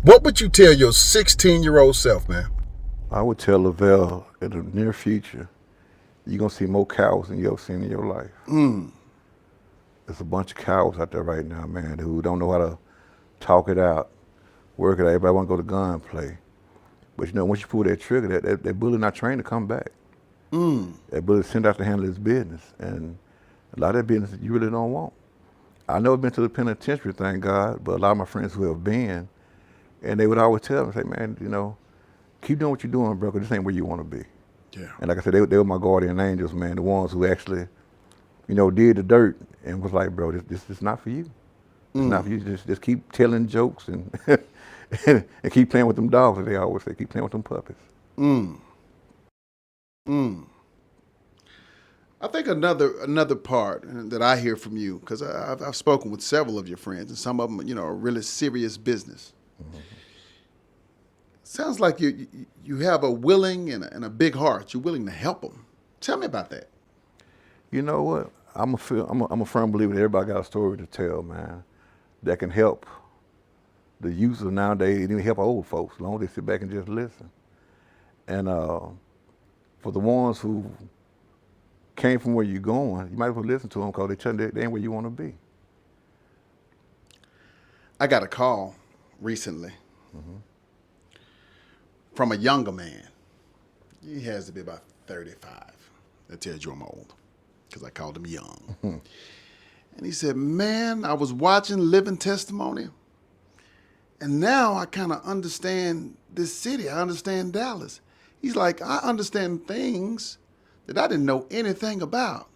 What would you tell your 16-year-old self, man? I would tell Lavell in the near future, you're gonna see more cowards than you ever seen in your life. Mm. There's a bunch of cowards out there right now, man, who don't know how to talk it out, work it out. Everybody want to go to gunplay. But you know, once you pull that trigger, that bullet not trained to come back. Mm. That bullet sent out to handle his business. And a lot of that business you really don't want. I never been to the penitentiary, thank God, but a lot of my friends who have been, and they would always tell me, say, man, keep doing what you're doing, bro, 'cause this ain't where you want to be. Yeah. And like I said, they were my guardian angels, man, the ones who actually, did the dirt and was like, bro, this is not for you. It's not for Mm. you. Just keep telling jokes and and keep playing with them dogs, as they always say. Keep playing with them puppies. Mm. Mm. I think another part that I hear from you, because I've spoken with several of your friends, and some of them, are really serious business. Sounds like you have a willing and a big heart. You're willing to help them. Tell me about that. You know what? I'm a firm believer that everybody got a story to tell, man, that can help the youth of nowadays and even help old folks, as long as they sit back and just listen. And for the ones who came from where you're going, you might as well listen to them because they tell you they ain't where you want to be. I got a call recently from a younger man. He has to be about 35. That tells you I'm old, because I called him young. And he said, man, I was watching Living Testimony, and now I kind of understand this city. I understand Dallas. He's like, I understand things that I didn't know anything about.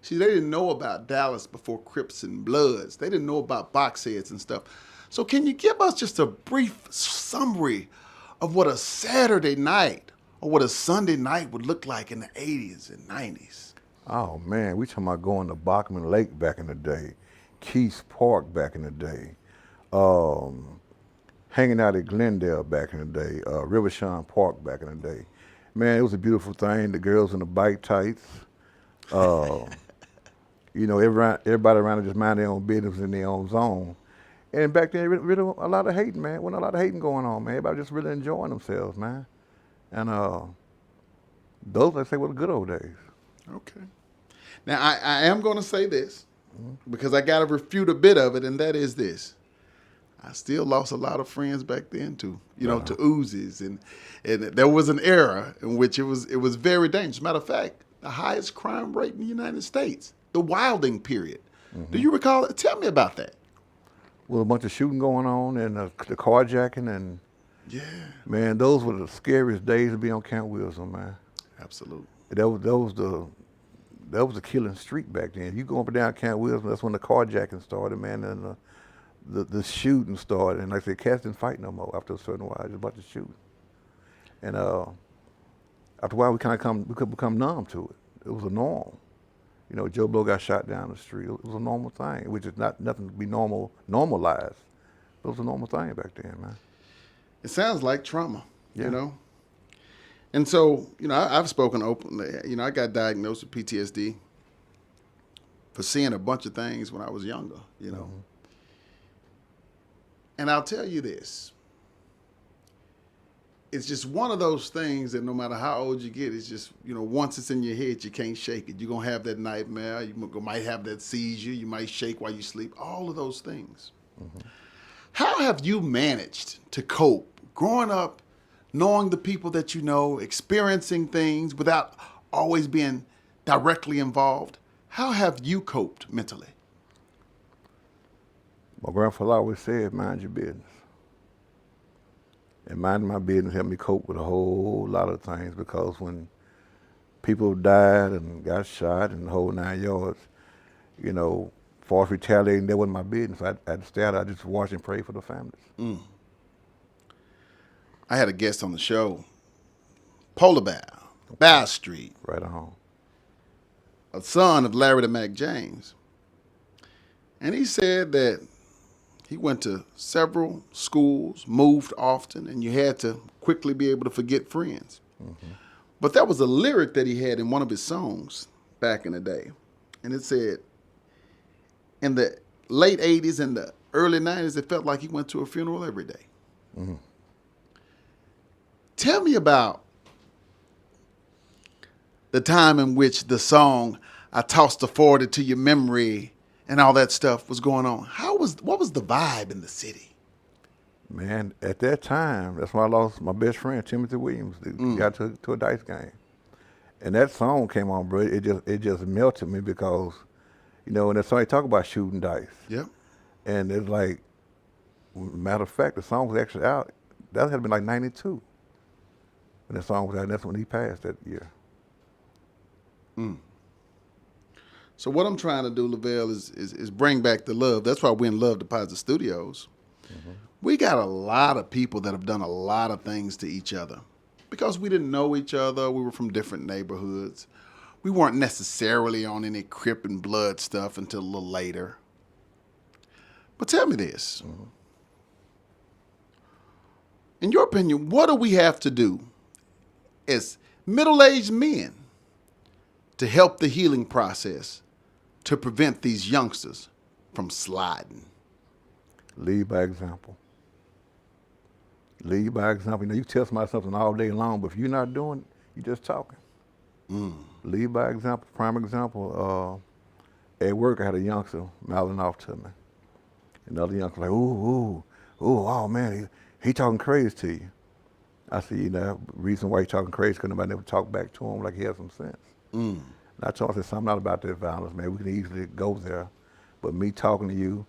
See, they didn't know about Dallas before Crips and Bloods. They didn't know about box heads and stuff. So can you give us just a brief summary of what a Saturday night or what a Sunday night would look like in the 80s and 90s? Oh man, we talking about going to Bachman Lake back in the day, Keys Park back in the day, um, hanging out at Glendale back in the day, Rivershine Park back in the day. Man, it was a beautiful thing. The girls in the bike tights. Uh, everybody around just mind their own business in their own zone. And back then, really a lot of hating, man. Wasn't a lot of hating going on, man. Everybody just really enjoying themselves, man. And those, I say, were the good old days. Okay. Now, I am going to say this because I got to refute a bit of it, and that is this. I still lost a lot of friends back then too, to Uzis, and there was an era in which it was very dangerous. Matter of fact, the highest crime rate in the United States, the Wilding period. Do you recall it? Tell me about that. With a bunch of shooting going on and the carjacking and Yeah, man, those were the scariest days to be on Camp Wilson, man. absolutely. That was the killing streak back then. You go up and down Camp Wilson, that's when the carjacking started, man, and the shooting started. And like I said, cats didn't fight no more after a certain while. It was a bunch of shooting. And after a while, we could become numb to it. It was a norm. Joe Blow got shot down the street. It was a normal thing, which is not nothing to be normalized. But it was a normal thing back then, man. It sounds like trauma, you Yeah. know. And so, I've spoken openly. I got diagnosed with PTSD for seeing a bunch of things when I was younger. And I'll tell you this. It's just one of those things that no matter how old you get, it's just, once it's in your head, you can't shake it. You're going to have that nightmare. You might have that seizure. You might shake while you sleep. All of those things. How have you managed to cope growing up, knowing the people that you know, experiencing things without always being directly involved? How have you coped mentally? My grandfather always said, mind your business. And minding my business helped me cope with a whole lot of things because when people died and got shot and the whole 9 yards, far as retaliating, that wasn't my business. I had to stay out. I just watch and pray for the families. Mm. I had a guest on the show, Polar Bear, Bear Street, Right on. a son of Larry the Mac James. And he said that he went to several schools, moved often, and you had to quickly be able to forget friends. Mm-hmm. But that was a lyric that he had in one of his songs back in the day. And it said, in the late 80s and the early 90s, it felt like he went to a funeral every day. Tell me about the time in which the song "I Tossed a 40 to Your Memory" and all that stuff was going on. What was the vibe in the city? Man, at that time, that's why I lost my best friend, Timothy Williams. He got to a dice game. And that song came on, bro. It just melted me because, you know, when that song, they talk about shooting dice. Yep. And it's like, matter of fact, the song was actually out. That had been like 92 when the song was out, and that's when he passed that year. So what I'm trying to do, Lavell, is bring back the love. That's why we're in Love Deposit Studios. We got a lot of people that have done a lot of things to each other because we didn't know each other. We were from different neighborhoods. We weren't necessarily on any Crip and Blood stuff until a little later. But tell me this. In your opinion, what do we have to do as middle-aged men to help the healing process to prevent these youngsters from sliding? Lead by example. Lead by example. You know, you tell somebody something all day long, but if you're not doing it, you're just talking. Lead by example. Prime example, at work I had a youngster mouthing off to me. Another youngster like, oh man, he talking crazy to you. I said, you know, the reason why he talking crazy because nobody never talked back to him like he had some sense. And I told him, I said, I'm not about that violence, man. We can easily go there. But me talking to you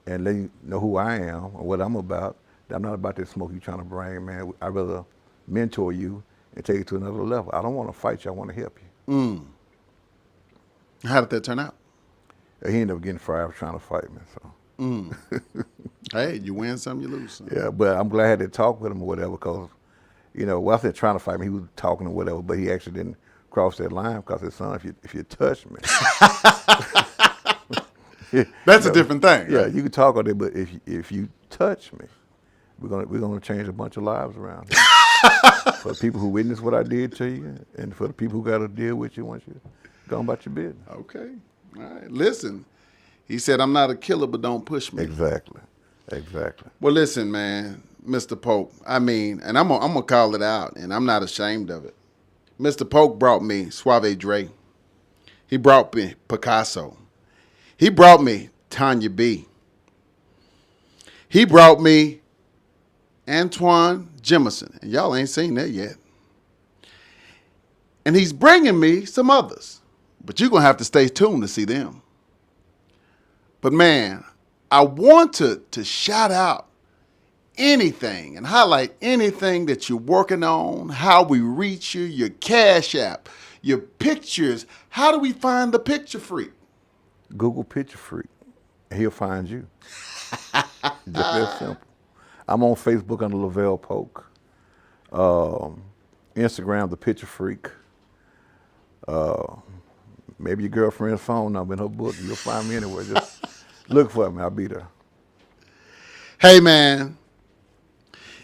and letting you know who I am and what I'm about, I'm not about that smoke you trying to bring, man. I'd rather mentor you and take you to another level. I don't want to fight you. I want to help you. How did that turn out? He ended up getting fired for trying to fight me. So. Hey, you win some, you lose some. Yeah, but I'm glad I had to talk with him or whatever because, you know, well, I said trying to fight me, he was talking or whatever, but he actually didn't cross that line because his son, if you touch me. That's a different thing. Yeah, Right? you can talk all day, but if you touch me, we're gonna change a bunch of lives around here. For the people who witnessed what I did to you, and for the people who got to deal with you once you go about your business. Okay. All right. Listen, he said, I'm not a killer, but don't push me. Exactly. Well, listen, man, Mr. Polk, I mean, and I'm gonna call it out, and I'm not ashamed of it. Mr. Polk brought me Suave Dre. He brought me Picasso. He brought me Tanya B. He brought me Antoine Jemison, and y'all ain't seen that yet. And he's bringing me some others, but you're going to have to stay tuned to see them. But man, I want to shout out anything and highlight anything that you're working on, how we reach you, your Cash App, your pictures. How do we find the picture freak? Google Picture Freak, and he'll find you. Just that simple. I'm on Facebook under Lavell Polk. Instagram, The Picture Freak. Maybe your girlfriend's phone number in her book. You'll find me anywhere. Just look for me. I'll be there. Hey, man,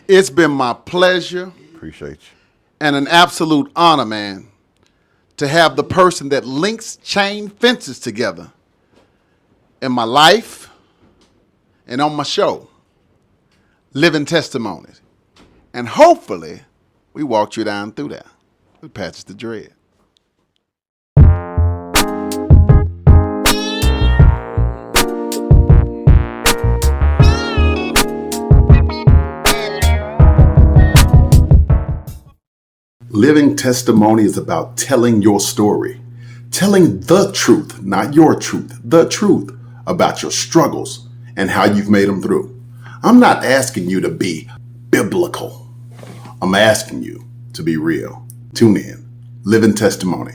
it's been my pleasure Appreciate you. and an absolute honor, man, to have the person that links chain fences together in my life and on my show, Living Testimonies. And hopefully, we walked you down through that with Patches the Dread. Living Testimony is about telling your story, telling the truth, not your truth, the truth about your struggles and how you've made them through. I'm not asking you to be biblical. I'm asking you to be real. Tune in. Living Testimony.